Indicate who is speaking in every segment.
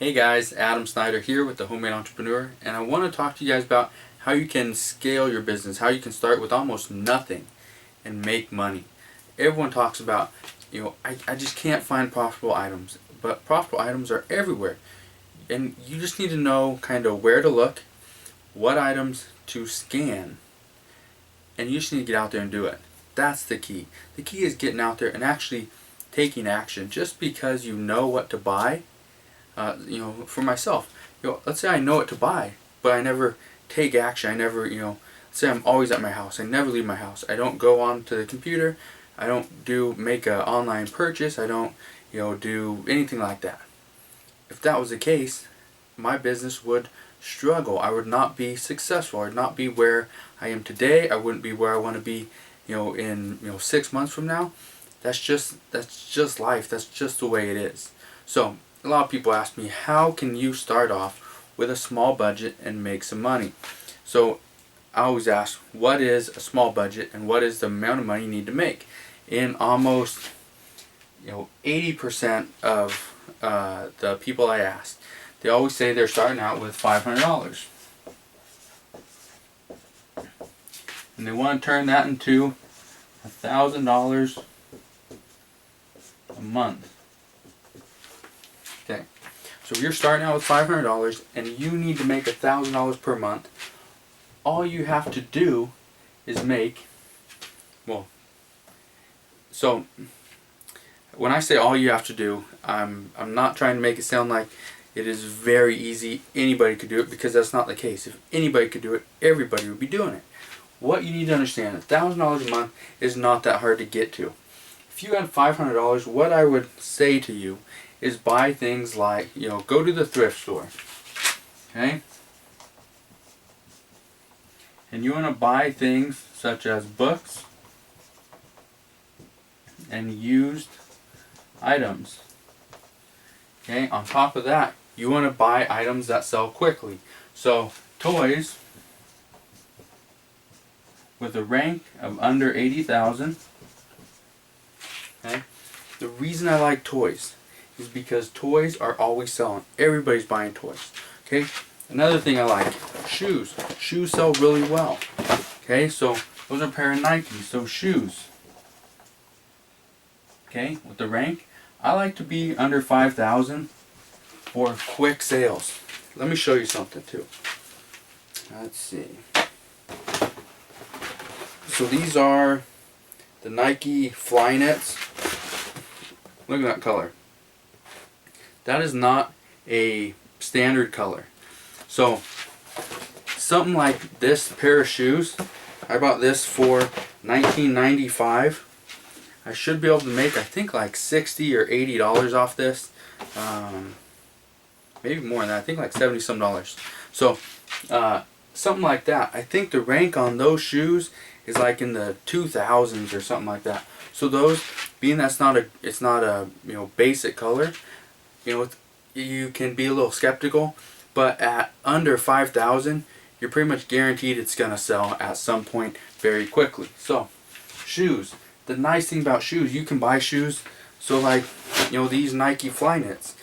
Speaker 1: Hey guys, Adam Snyder here with the Homemade Entrepreneur, and I want to talk to you guys about how you can scale your business, how you can start with almost nothing and make money. Everyone talks about, I just can't find profitable items, but profitable items are everywhere. And you just need to know kind of where to look, what items to scan, and you just need to get out there and do it. That's the key. The key is getting out there and actually taking action. Just because you know what to buy, for myself, let's say I know what to buy, but I never take action. I never, say I'm always at my house. I never leave my house. I don't go on to the computer. I don't make an online purchase. I don't, do anything like that. If that was the case, my business would struggle. I would not be successful. I would not be where I am today. I wouldn't be where I want to be, in 6 months from now. That's just life. That's just the way it is. So a lot of people ask me, how can you start off with a small budget and make some money? So I always ask, what is a small budget and what is the amount of money you need to make? In almost 80% of the people I ask, they always say they're starting out with $500. And they want to turn that into $1,000 a month. Okay, so if you're starting out with $500 and you need to make $1,000 per month, all you have to do is make, so when I say all you have to do, I'm not trying to make it sound like it is very easy, anybody could do it, because that's not the case. If anybody could do it, everybody would be doing it. What you need to understand, $1,000 a month is not that hard to get to. If you had $500, what I would say to you is buy things like, go to the thrift store, okay? And you want to buy things such as books and used items. Okay, on top of that, you want to buy items that sell quickly. So, toys with a rank of under 80,000. Okay? The reason I like toys is because toys are always selling. Everybody's buying toys. Okay? Another thing I like, shoes. Shoes sell really well. Okay, so those are a pair of Nikes, so shoes. Okay, with the rank, I like to be under 5,000 for quick sales. Let me show you something too. Let's see. So these are the Nike Flyknits. Look at that color. That is not a standard color. So something like this pair of shoes, I bought this for $19.95. I should be able to make, I think, like $60 or $80 off this. Maybe more than that. I think like $70 some. So something like that. I think the rank on those shoes is like in the 2000s or something like that. So those, being that's not a, it's not a basic color, you can be a little skeptical. But at under 5,000, you're pretty much guaranteed it's gonna sell at some point very quickly. So shoes. The nice thing about shoes, you can buy shoes. So like, these Nike Flyknits,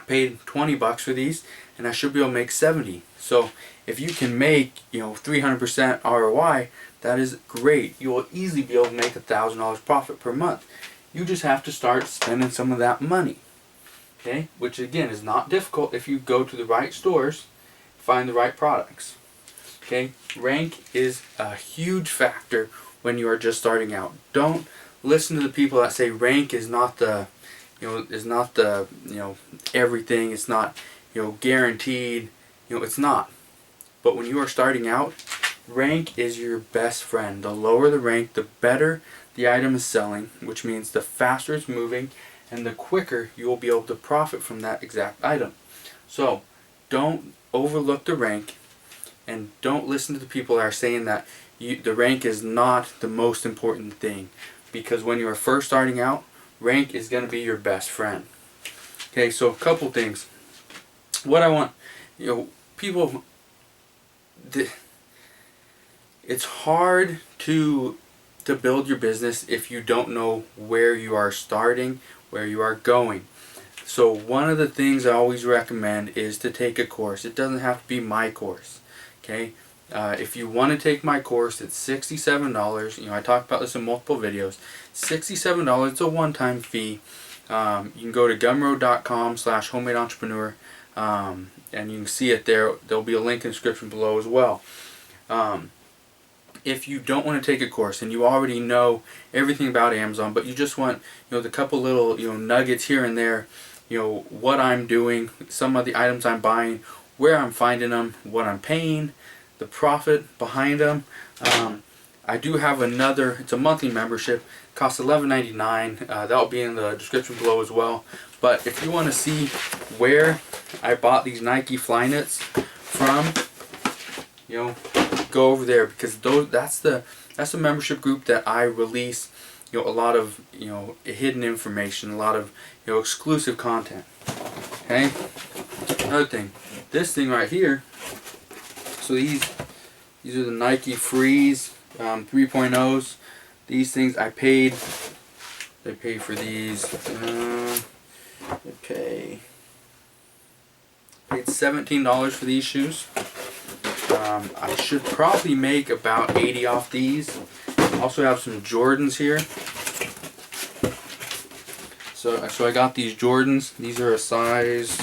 Speaker 1: paid $20 for these, and I should be able to make 70. So if you can make 300% ROI, that is great. You will easily be able to make $1,000 profit per month. You just have to start spending some of that money. Okay, which again is not difficult if you go to the right stores, find the right products. Okay, rank is a huge factor when you are just starting out. Don't listen to the people that say rank is not the, everything. It's not, guaranteed. It's not. But when you are starting out, rank is your best friend. The lower the rank, the better the item is selling, which means the faster it's moving, and the quicker you will be able to profit from that exact item. So don't overlook the rank, and don't listen to the people that are saying that the rank is not the most important thing, because when you are first starting out, rank is going to be your best friend. Okay, so a couple things. What I want, people, it's hard to build your business if you don't know where you are starting, where you are going. So one of the things I always recommend is to take a course. It doesn't have to be my course. Okay, if you want to take my course, it's $67. I talked about this in multiple videos. $67. It's a one-time fee. You can go to gumroad.com/homemade-entrepreneur, and you can see it there. There'll be a link in the description below as well. If you don't want to take a course and you already know everything about Amazon, but you just want the couple little nuggets here and there, what I'm doing, some of the items I'm buying, where I'm finding them, what I'm paying, the profit behind them. I do have another, it's a monthly membership, costs $11.99. That'll be in the description below as well. But if you want to see where I bought these Nike Flyknits from, go over there, because that's the membership group that I release a lot of hidden information, a lot of exclusive content. Okay. Another thing, this thing right here. So these are the Nike Freeze 3.0s. These things they paid for these. They paid $17 for these shoes. I should probably make about 80 off these. Also have some Jordans here. So I got these Jordans. These are a size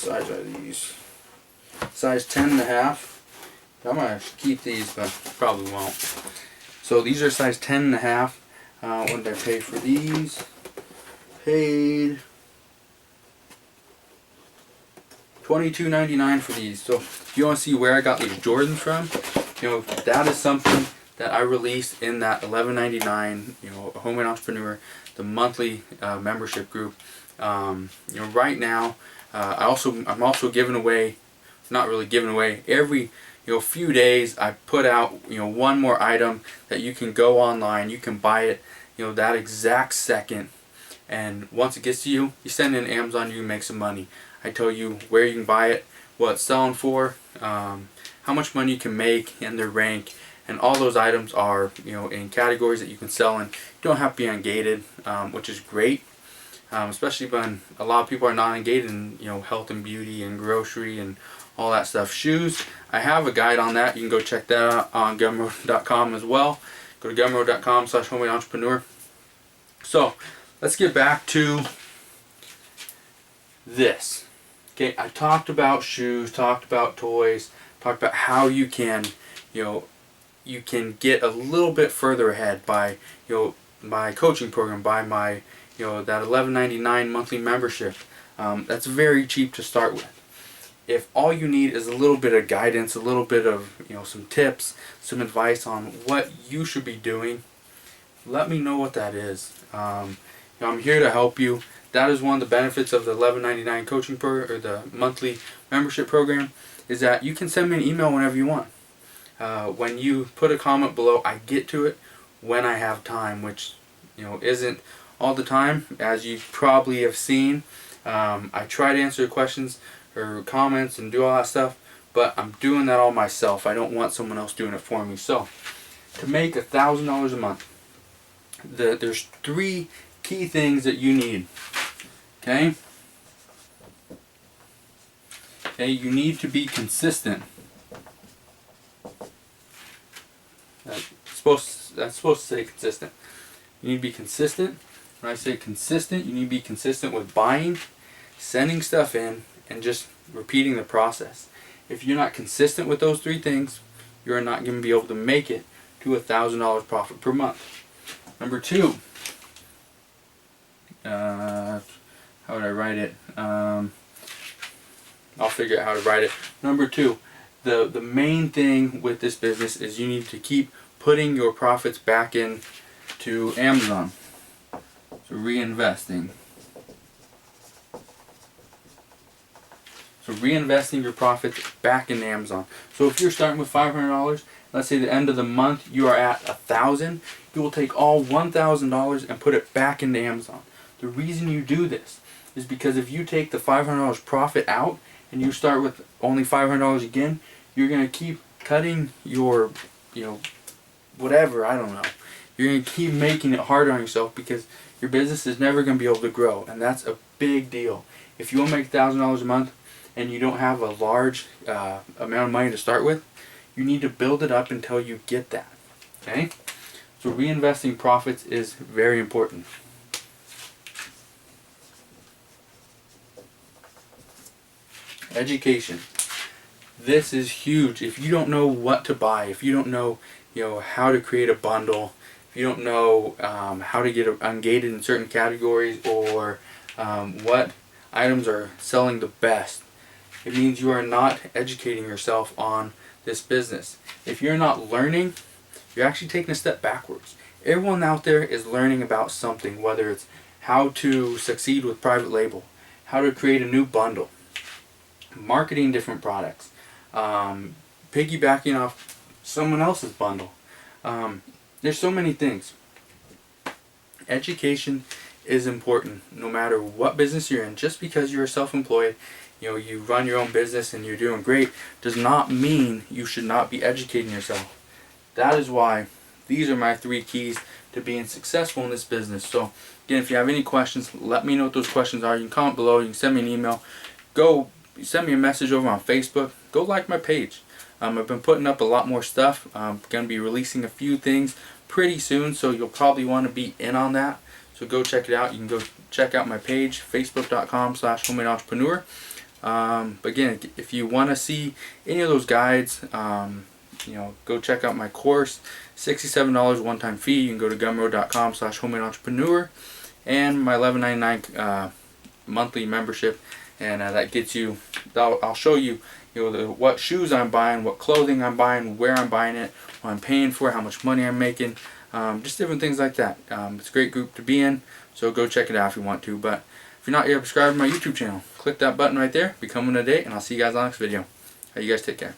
Speaker 1: are these? Size 10.5. I might keep these, but probably won't. So these are size 10.5. What did I pay for these? Paid $22.99 for these. So if you want to see where I got these Jordans from, that is something that I released in that $11.99, Homemade Entrepreneur, the monthly membership group. Right now, I'm also giving away, not really giving away, every few days I put out one more item that you can go online, you can buy it that exact second, and once it gets to you, you send it in Amazon, you can make some money. I tell you where you can buy it, what it's selling for, how much money you can make, and their rank, and all those items are in categories that you can sell in. You don't have to be ungated, which is great, especially when a lot of people are not ungated in health and beauty and grocery and all that stuff. Shoes, I have a guide on that. You can go check that out on gumroad.com as well. Go to gumroad.com/homemade-entrepreneur. So let's get back to this. Okay, I talked about shoes, talked about toys, talked about how you can you can get a little bit further ahead by my coaching program, by my that $11.99 monthly membership. That's very cheap to start with. If all you need is a little bit of guidance, a little bit of some tips, some advice on what you should be doing, let me know what that is. I'm here to help you. That is one of the benefits of the $11.99 coaching program, or the monthly membership program, is that you can send me an email whenever you want. When you put a comment below, I get to it when I have time, which isn't all the time, as you probably have seen. I try to answer questions or comments and do all that stuff, but I'm doing that all myself. I don't want someone else doing it for me. So to make $1,000 a month, there's 3 key things that you need. Okay, you need to be consistent. That's supposed to say consistent. You need to be consistent. When I say consistent, you need to be consistent with buying, sending stuff in, and just repeating the process. If you're not consistent with those 3 things, you're not going to be able to make it to $1,000 profit per month. Number 2, how would I write it? I'll figure out how to write it. Number 2, the main thing with this business is you need to keep putting your profits back in to Amazon. So reinvesting. So reinvesting your profits back in Amazon. So if you're starting with $500, let's say the end of the month you are at $1,000, you will take all $1,000 and put it back into Amazon. The reason you do this is because if you take the $500 profit out and you start with only $500 again, you're going to keep cutting your, whatever, I don't know. You're going to keep making it harder on yourself because your business is never going to be able to grow, and that's a big deal. If you want to make $1,000 a month and you don't have a large amount of money to start with, you need to build it up until you get that. Okay? So reinvesting profits is very important. Education. This is huge. If you don't know what to buy, if you don't know, how to create a bundle, if you don't know how to get ungated in certain categories, or what items are selling the best, it means you are not educating yourself on this business. If you're not learning, you're actually taking a step backwards. Everyone out there is learning about something, whether it's how to succeed with private label, how to create a new bundle, marketing different products, piggybacking off someone else's bundle. There's so many things. Education is important no matter what business you're in. Just because you're self-employed, you run your own business and you're doing great, does not mean you should not be educating yourself. That is why these are my 3 keys to being successful in this business. So again, if you have any questions, let me know what those questions are. You can comment below, you can send me an email, go send me a message over on Facebook, go like my page. I've been putting up a lot more stuff. I'm going to be releasing a few things pretty soon, so you'll probably want to be in on that. So go check it out. You can go check out my page, facebook.com/homemade-entrepreneur. But again, if you want to see any of those guides, go check out my course. $67 one-time fee. You can go to gumroad.com/homemade-entrepreneur, and my $11.99 monthly membership, and that gets you. I'll show you, what shoes I'm buying, what clothing I'm buying, where I'm buying it, what I'm paying for, how much money I'm making, just different things like that. It's a great group to be in, so go check it out if you want to. But if you're not yet subscribed to my YouTube channel, click that button right there, become one today, and I'll see you guys on the next video. You guys take care.